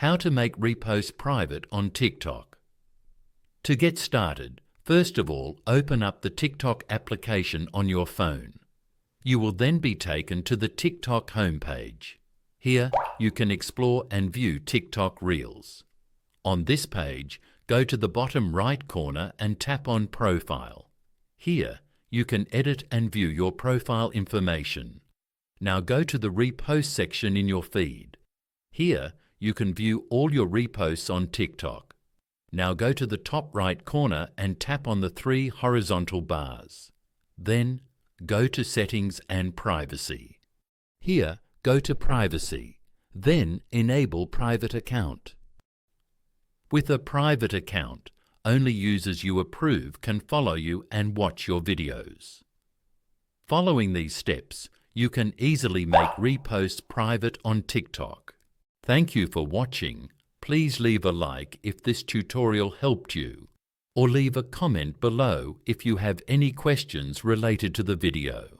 How to make Repost private on TikTok. To get started, first of all, open up the TikTok application on your phone. You will then be taken to the TikTok homepage. Here, you can explore and view TikTok Reels. On this page, go to the bottom right corner and tap on Profile. Here, you can edit and view your profile information. Now go to the Repost section in your feed. Here, you can view all your reposts on TikTok. Now go to the top right corner and tap on the 3 horizontal bars. Then, go to Settings and Privacy. Here, go to Privacy. Then, enable Private Account. With a private account, only users you approve can follow you and watch your videos. Following these steps, you can easily make Repost private on TikTok. Thank you for watching. Please leave a like if this tutorial helped you, or leave a comment below if you have any questions related to the video.